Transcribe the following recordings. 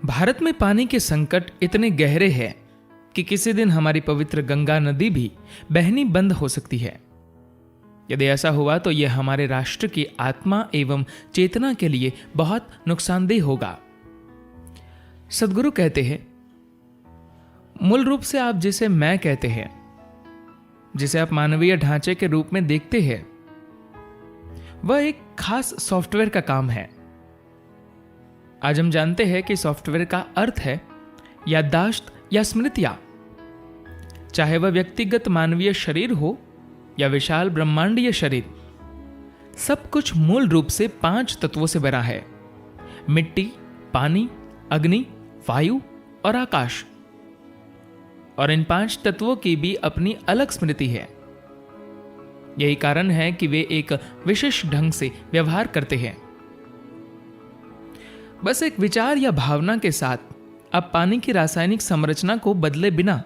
भारत में पानी के संकट इतने गहरे हैं कि किसी दिन हमारी पवित्र गंगा नदी भी बहनी बंद हो सकती है। यदि ऐसा हुआ तो यह हमारे राष्ट्र की आत्मा एवं चेतना के लिए बहुत नुकसानदेह होगा। सद्गुरु कहते हैं, मूल रूप से आप जिसे मैं कहते हैं, जिसे आप मानवीय ढांचे के रूप में देखते हैं, वह एक खास सॉफ्टवेयर का काम है। आज हम जानते हैं कि सॉफ्टवेयर का अर्थ है याददाश्त या स्मृतियां। चाहे वह व्यक्तिगत मानवीय शरीर हो या विशाल ब्रह्मांडीय शरीर, सब कुछ मूल रूप से 5 तत्वों से बना है: मिट्टी, पानी, अग्नि, वायु और आकाश। और इन 5 तत्वों की भी अपनी अलग स्मृति है। यही कारण है कि वे एक विशेष ढंग से व्यवहार करते हैं। बस एक विचार या भावना के साथ आप पानी की रासायनिक संरचना को बदले बिना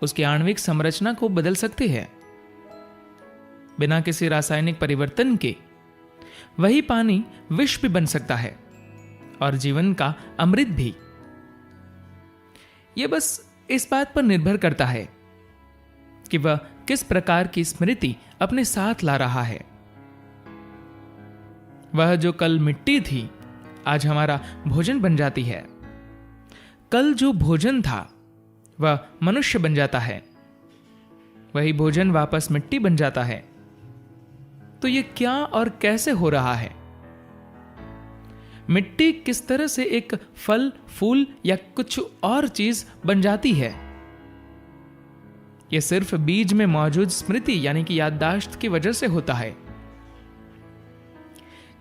उसकी आणविक संरचना को बदल सकते हैं। बिना किसी रासायनिक परिवर्तन के वही पानी विष भी बन सकता है और जीवन का अमृत भी। यह बस इस बात पर निर्भर करता है कि वह किस प्रकार की स्मृति अपने साथ ला रहा है। वह जो कल मिट्टी थी आज हमारा भोजन बन जाती है। कल जो भोजन था वह मनुष्य बन जाता है। वही भोजन वापस मिट्टी बन जाता है। तो यह क्या और कैसे हो रहा है? मिट्टी किस तरह से एक फल, फूल या कुछ और चीज बन जाती है? यह सिर्फ बीज में मौजूद स्मृति यानी कि याददाश्त की वजह से होता है।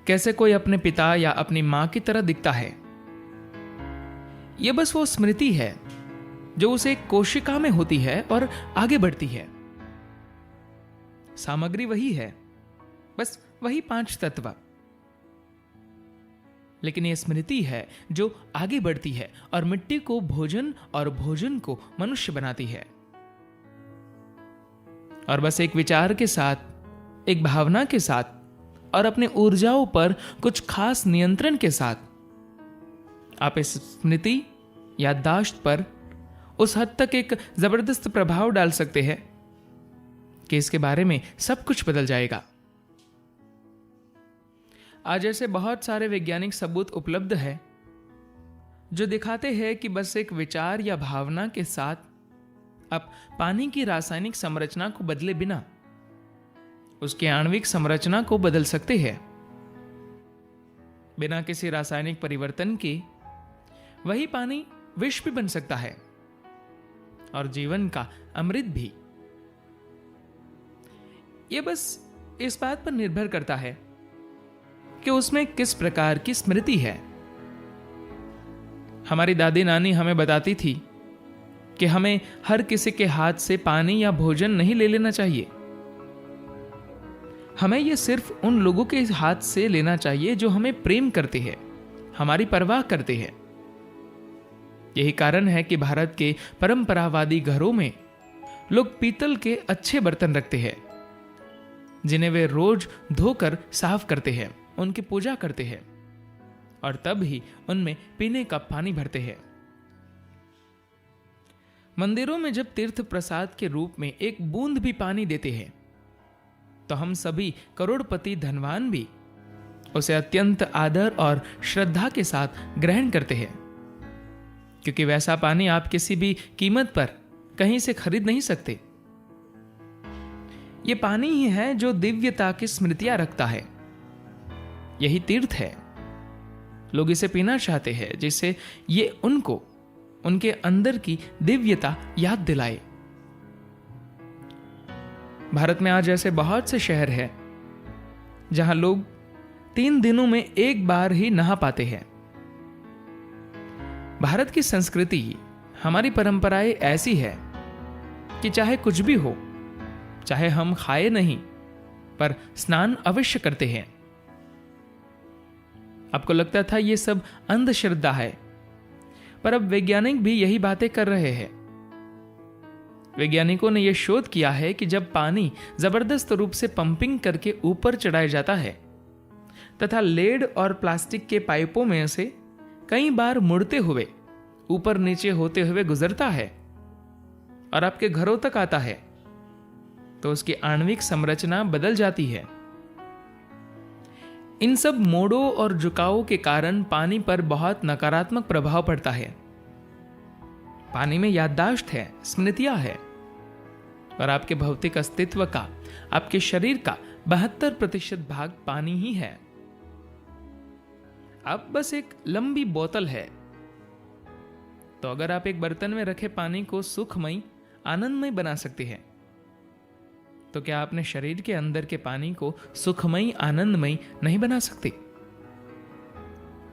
कैसे कोई अपने पिता या अपनी मां की तरह दिखता है? यह बस वो स्मृति है जो उसे एक कोशिका में होती है और आगे बढ़ती है। सामग्री वही है, बस वही 5 तत्व। लेकिन यह स्मृति है जो आगे बढ़ती है और मिट्टी को भोजन और भोजन को मनुष्य बनाती है। और बस एक विचार के साथ, एक भावना के साथ और अपने ऊर्जाओं पर कुछ खास नियंत्रण के साथ आप इस स्मृति याददाश्त पर उस हद तक एक जबरदस्त प्रभाव डाल सकते हैं कि इसके बारे में सब कुछ बदल जाएगा। आज ऐसे बहुत सारे वैज्ञानिक सबूत उपलब्ध हैं जो दिखाते हैं कि बस एक विचार या भावना के साथ आप पानी की रासायनिक संरचना को बदले बिना उसकी आणविक संरचना को बदल सकते हैं। बिना किसी रासायनिक परिवर्तन के वही पानी विष भी बन सकता है और जीवन का अमृत भी। यह बस इस बात पर निर्भर करता है कि उसमें किस प्रकार की स्मृति है। हमारी दादी नानी हमें बताती थी कि हमें हर किसी के हाथ से पानी या भोजन नहीं ले लेना चाहिए। हमें यह सिर्फ उन लोगों के हाथ से लेना चाहिए जो हमें प्रेम करते हैं, हमारी परवाह करते हैं। यही कारण है कि भारत के परंपरावादी घरों में लोग पीतल के अच्छे बर्तन रखते हैं जिन्हें वे रोज धोकर साफ करते हैं, उनकी पूजा करते हैं और तब ही उनमें पीने का पानी भरते हैं। मंदिरों में जब तीर्थ प्रसाद के रूप में एक बूंद भी पानी देते हैं तो हम सभी करोड़पति धनवान भी उसे अत्यंत आदर और श्रद्धा के साथ ग्रहण करते हैं, क्योंकि वैसा पानी आप किसी भी कीमत पर कहीं से खरीद नहीं सकते। यह पानी ही है जो दिव्यता की स्मृतियां रखता है। यही तीर्थ है। लोग इसे पीना चाहते हैं जिससे ये उनको उनके अंदर की दिव्यता याद दिलाए। भारत में आज ऐसे बहुत से शहर हैं जहां लोग 3 दिनों में एक बार ही नहा पाते हैं। भारत की संस्कृति, हमारी परंपराएं ऐसी है कि चाहे कुछ भी हो, चाहे हम खाए नहीं पर स्नान अवश्य करते हैं। आपको लगता था यह सब अंधश्रद्धा है, पर अब वैज्ञानिक भी यही बातें कर रहे हैं। वैज्ञानिकों ने यह शोध किया है कि जब पानी जबरदस्त रूप से पंपिंग करके ऊपर चढ़ाया जाता है तथा लेड और प्लास्टिक के पाइपों में से कई बार मुड़ते हुए, ऊपर नीचे होते हुए गुजरता है और आपके घरों तक आता है, तो उसकी आणविक संरचना बदल जाती है। इन सब मोड़ों और झुकावों के कारण पानी पर बहुत नकारात्मक प्रभाव पड़ता है। पानी में याददाश्त है, स्मृतियां है, और आपके भौतिक अस्तित्व का, आपके शरीर का 72% भाग पानी ही है। अब बस एक लंबी बोतल है, तो अगर आप एक बर्तन में रखे पानी को सुखमय, आनंदमय बना सकते हैं, तो क्या आपने शरीर के अंदर के पानी को सुखमय, आनंदमय नहीं बना सकते?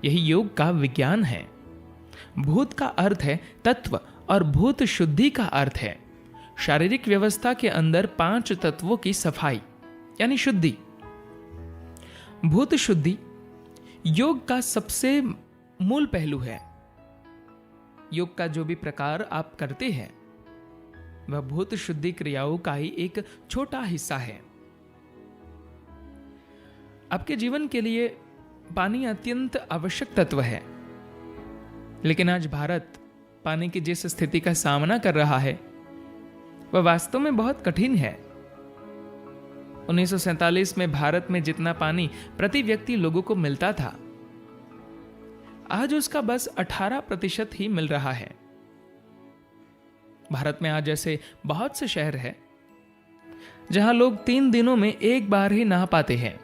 यही योग का विज्ञान है। भूत का अर्थ है तत्व और भूत शुद्धि का अर्थ है शारीरिक व्यवस्था के अंदर 5 तत्वों की सफाई, यानी शुद्धि। भूत शुद्धि योग का सबसे मूल पहलू है। योग का जो भी प्रकार आप करते हैं वह भूत शुद्धि क्रियाओं का ही एक छोटा हिस्सा है। आपके जीवन के लिए पानी अत्यंत आवश्यक तत्व है, लेकिन आज भारत पानी की जिस स्थिति का सामना कर रहा है वह वास्तव में बहुत कठिन है। 1947 में भारत में जितना पानी प्रति व्यक्ति लोगों को मिलता था, आज उसका बस 18% ही मिल रहा है। भारत में आज ऐसे बहुत से शहर हैं जहां लोग 3 दिनों में एक बार ही नहा पाते हैं।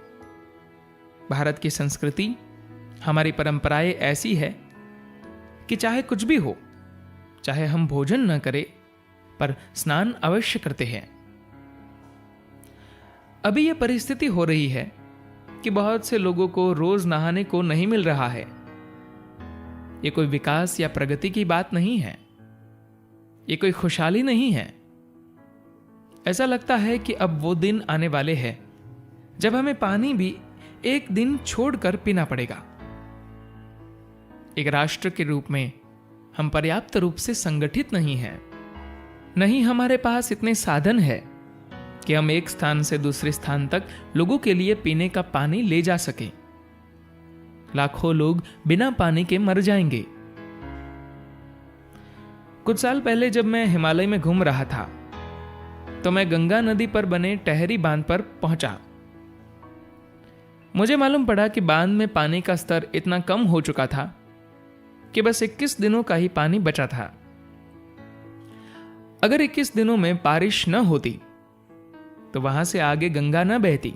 भारत की संस्कृति, हमारी परंपराएं ऐसी है कि चाहे कुछ भी हो, चाहे हम भोजन न करें, पर स्नान अवश्य करते हैं। अभी यह परिस्थिति हो रही है कि बहुत से लोगों को रोज नहाने को नहीं मिल रहा है। यह कोई विकास या प्रगति की बात नहीं है, ये कोई खुशहाली नहीं है। ऐसा लगता है कि अब वो दिन आने वाले हैं जब हमें पानी भी एक दिन छोड़कर पीना पड़ेगा। एक राष्ट्र के रूप में हम पर्याप्त रूप से संगठित नहीं हैं। नहीं हमारे पास इतने साधन है कि हम एक स्थान से दूसरे स्थान तक लोगों के लिए पीने का पानी ले जा सकें। लाखों लोग बिना पानी के मर जाएंगे। कुछ साल पहले जब मैं हिमालय में घूम रहा था तो मैं गंगा नदी पर बने टहरी बांध पर पहुंचा। मुझे मालूम पड़ा कि बांध में पानी का स्तर इतना कम हो चुका था कि बस 21 दिनों का ही पानी बचा था। अगर 21 दिनों में बारिश न होती तो वहां से आगे गंगा न बहती।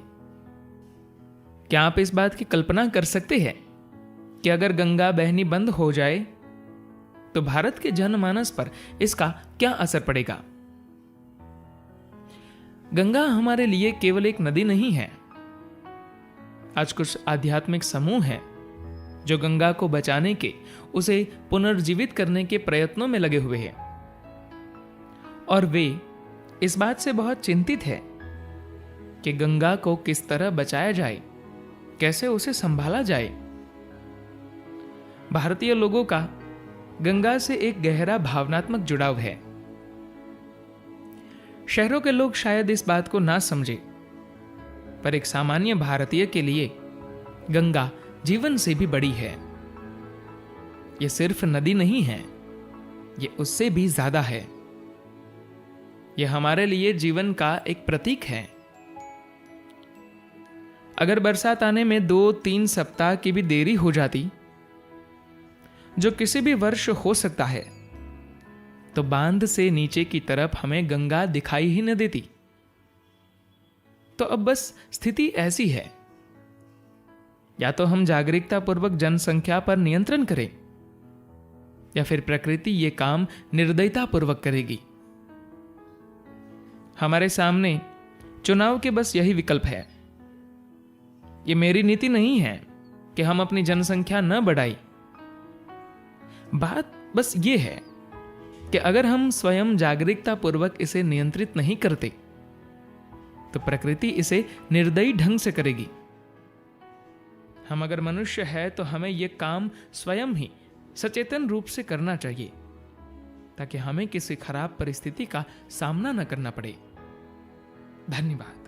क्या आप इस बात की कल्पना कर सकते हैं कि अगर गंगा बहनी बंद हो जाए तो भारत के जनमानस पर इसका क्या असर पड़ेगा? गंगा हमारे लिए केवल एक नदी नहीं है। आज कुछ आध्यात्मिक समूह हैं जो गंगा को बचाने के, उसे पुनर्जीवित करने के प्रयत्नों में लगे हुए हैं, और वे इस बात से बहुत चिंतित हैं कि गंगा को किस तरह बचाया जाए, कैसे उसे संभाला जाए। भारतीय लोगों का गंगा से एक गहरा भावनात्मक जुड़ाव है। शहरों के लोग शायद इस बात को ना समझे, पर एक सामान्य भारतीय के लिए गंगा जीवन से भी बड़ी है। यह सिर्फ नदी नहीं है, यह उससे भी ज्यादा है। यह हमारे लिए जीवन का एक प्रतीक है। अगर बरसात आने में 2-3 सप्ताह की भी देरी हो जाती, जो किसी भी वर्ष हो सकता है, तो बांध से नीचे की तरफ हमें गंगा दिखाई ही न देती। तो अब बस स्थिति ऐसी है, या तो हम जागरूकता पूर्वक जनसंख्या पर नियंत्रण करें, या फिर प्रकृति ये काम निर्दयता पूर्वक करेगी। हमारे सामने चुनाव के बस यही विकल्प है। ये मेरी नीति नहीं है कि हम अपनी जनसंख्या न बढ़ाई। बात बस ये है कि अगर हम स्वयं जागरूकता पूर्वक इसे नियंत्रित नहीं करते तो प्रकृति इसे निर्दयी ढंग से करेगी। हम अगर मनुष्य है तो हमें यह काम स्वयं ही सचेतन रूप से करना चाहिए, ताकि हमें किसी खराब परिस्थिति का सामना न करना पड़े। धन्यवाद।